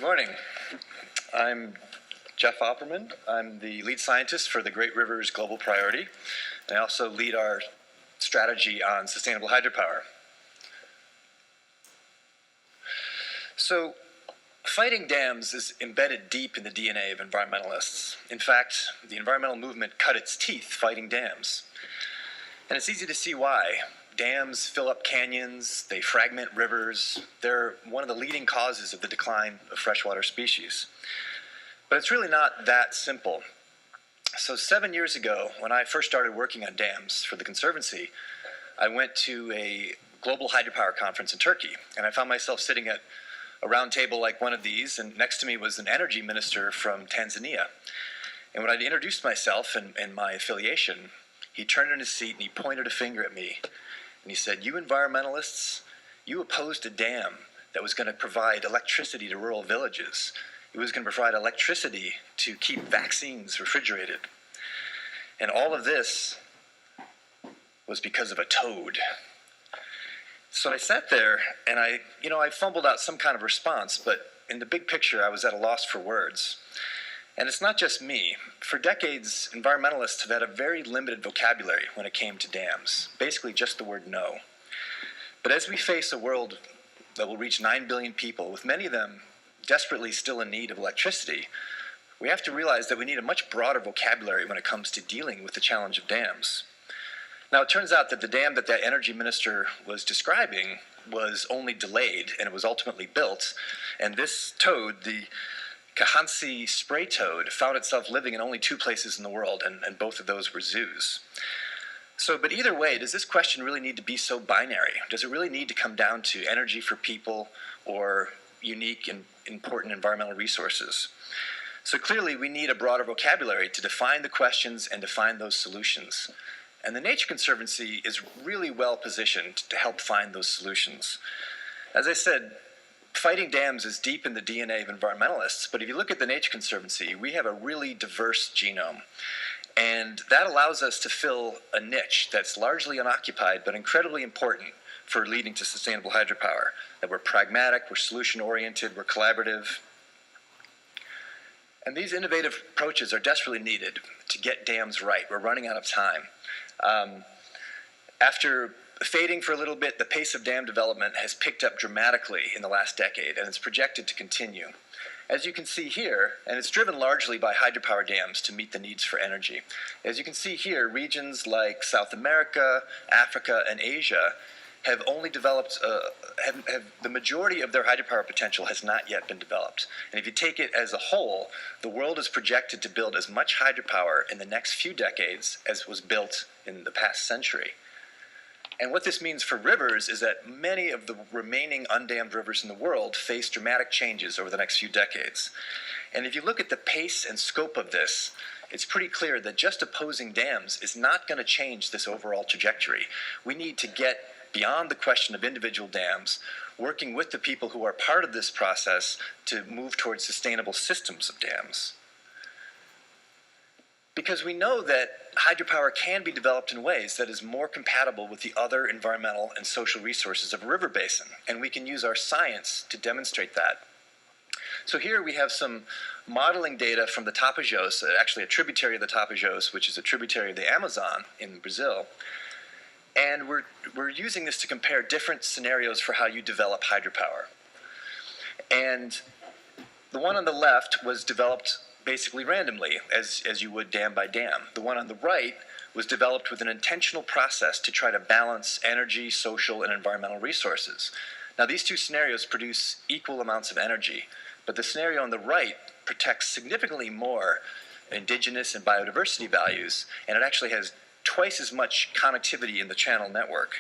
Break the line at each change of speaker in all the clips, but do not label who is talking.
Good morning. I'm Jeff Opperman. I'm the lead scientist for the Great Rivers Global Priority. I also lead our strategy on sustainable hydropower. So, fighting dams is embedded deep in the DNA of environmentalists. In fact, the environmental movement cut its teeth fighting dams. And it's easy to see why. Dams fill up canyons, they fragment rivers. They're one of the leading causes of the decline of freshwater species. But it's really not that simple. So 7 years ago, when I first started working on dams for the Conservancy, I went to a global hydropower conference in Turkey, and I found myself sitting at a round table like one of these, and next to me was an energy minister from Tanzania. And when I introduced myself and my affiliation, he turned in his seat and he pointed a finger at me. And he said, "You environmentalists, you opposed a dam that was going to provide electricity to rural villages. It was going to provide electricity to keep vaccines refrigerated. And all of this was because of a toad." So I sat there and I fumbled out some kind of response, but in the big picture, I was at a loss for words. And it's not just me. For decades, environmentalists have had a very limited vocabulary when it came to dams, basically just the word no. But as we face a world that will reach 9 billion people, with many of them desperately still in need of electricity, we have to realize that we need a much broader vocabulary when it comes to dealing with the challenge of dams. Now, it turns out that the dam that energy minister was describing was only delayed, and it was ultimately built. And this toad, the Kahansi spray toad, found itself living in only 2 places in the world, and both of those were zoos. But either way, does this question really need to be so binary? Does it really need to come down to energy for people or unique and important environmental resources? So clearly, we need a broader vocabulary to define the questions and define those solutions. And the Nature Conservancy is really well positioned to help find those solutions. As I said, fighting dams is deep in the DNA of environmentalists, but if you look at the Nature Conservancy, we have a really diverse genome. And that allows us to fill a niche that's largely unoccupied, but incredibly important for leading to sustainable hydropower. That we're pragmatic, we're solution-oriented, we're collaborative. And these innovative approaches are desperately needed to get dams right. We're running out of time. After fading for a little bit, the pace of dam development has picked up dramatically in the last decade, and it's projected to continue. As you can see here, and it's driven largely by hydropower dams to meet the needs for energy. As you can see here, regions like South America, Africa, and Asia have only developed, the majority of their hydropower potential has not yet been developed. And if you take it as a whole, the world is projected to build as much hydropower in the next few decades as was built in the past century. And what this means for rivers is that many of the remaining undammed rivers in the world face dramatic changes over the next few decades. And if you look at the pace and scope of this, it's pretty clear that just opposing dams is not going to change this overall trajectory. We need to get beyond the question of individual dams, working with the people who are part of this process to move towards sustainable systems of dams. Because we know that hydropower can be developed in ways that is more compatible with the other environmental and social resources of a river basin, and we can use our science to demonstrate that. So here we have some modeling data from the Tapajós, actually a tributary of the Tapajós, which is a tributary of the Amazon in Brazil. And we're using this to compare different scenarios for how you develop hydropower. And the one on the left was developed basically randomly, as you would dam by dam. The one on the right was developed with an intentional process to try to balance energy, social, and environmental resources. Now, these 2 scenarios produce equal amounts of energy, but the scenario on the right protects significantly more indigenous and biodiversity values, and it actually has twice as much connectivity in the channel network.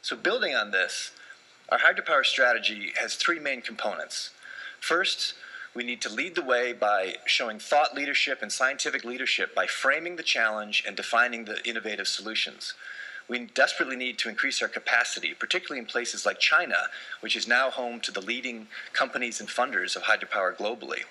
So building on this, our hydropower strategy has 3 main components. First, we need to lead the way by showing thought leadership and scientific leadership by framing the challenge and defining the innovative solutions. We desperately need to increase our capacity, particularly in places like China, which is now home to the leading companies and funders of hydropower globally.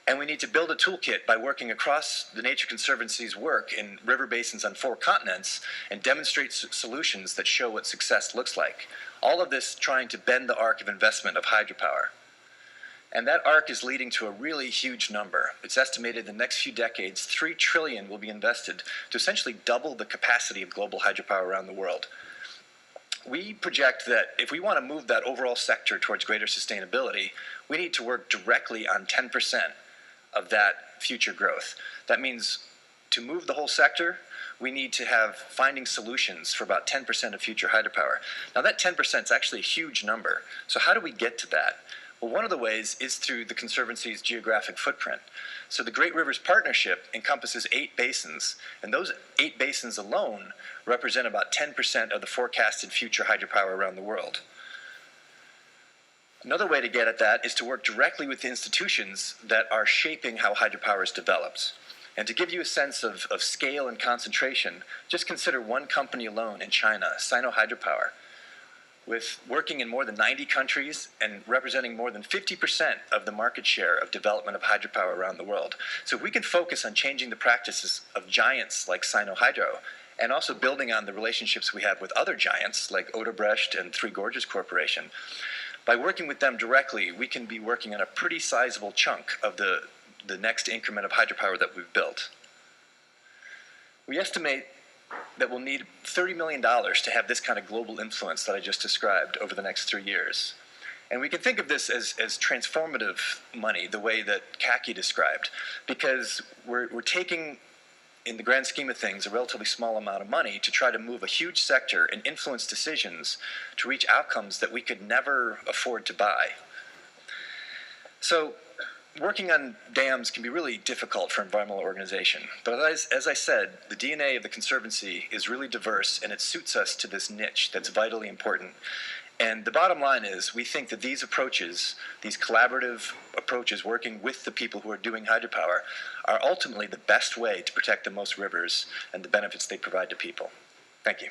And we need to build a toolkit by working across the Nature Conservancy's work in river basins on 4 continents and demonstrate solutions that show what success looks like. All of this trying to bend the arc of investment of hydropower. And that arc is leading to a really huge number. It's estimated in the next few decades, $3 trillion will be invested to essentially double the capacity of global hydropower around the world. We project that if we want to move that overall sector towards greater sustainability, we need to work directly on 10% of that future growth. That means to move the whole sector, we need to have finding solutions for about 10% of future hydropower. Now that 10% is actually a huge number. So how do we get to that? Well, one of the ways is through the Conservancy's geographic footprint. So the Great Rivers Partnership encompasses 8 basins, and those 8 basins alone represent about 10% of the forecasted future hydropower around the world. Another way to get at that is to work directly with the institutions that are shaping how hydropower is developed. And to give you a sense of scale and concentration, just consider one company alone in China, Sino Hydropower, with working in more than 90 countries and representing more than 50% of the market share of development of hydropower around the world. So if we can focus on changing the practices of giants like Sino Hydro, and also building on the relationships we have with other giants like Odebrecht and Three Gorges Corporation, by working with them directly, we can be working on a pretty sizable chunk of the next increment of hydropower that we've built. We estimate that we'll need $30 million to have this kind of global influence that I just described over the next 3 years. And we can think of this as transformative money, the way that Kaki described, because we're taking, in the grand scheme of things, a relatively small amount of money to try to move a huge sector and influence decisions to reach outcomes that we could never afford to buy. So working on dams can be really difficult for an environmental organization. But as I said, the DNA of the Conservancy is really diverse, and it suits us to this niche that's vitally important. And the bottom line is, we think that these approaches, these collaborative approaches working with the people who are doing hydropower, are ultimately the best way to protect the most rivers and the benefits they provide to people. Thank you.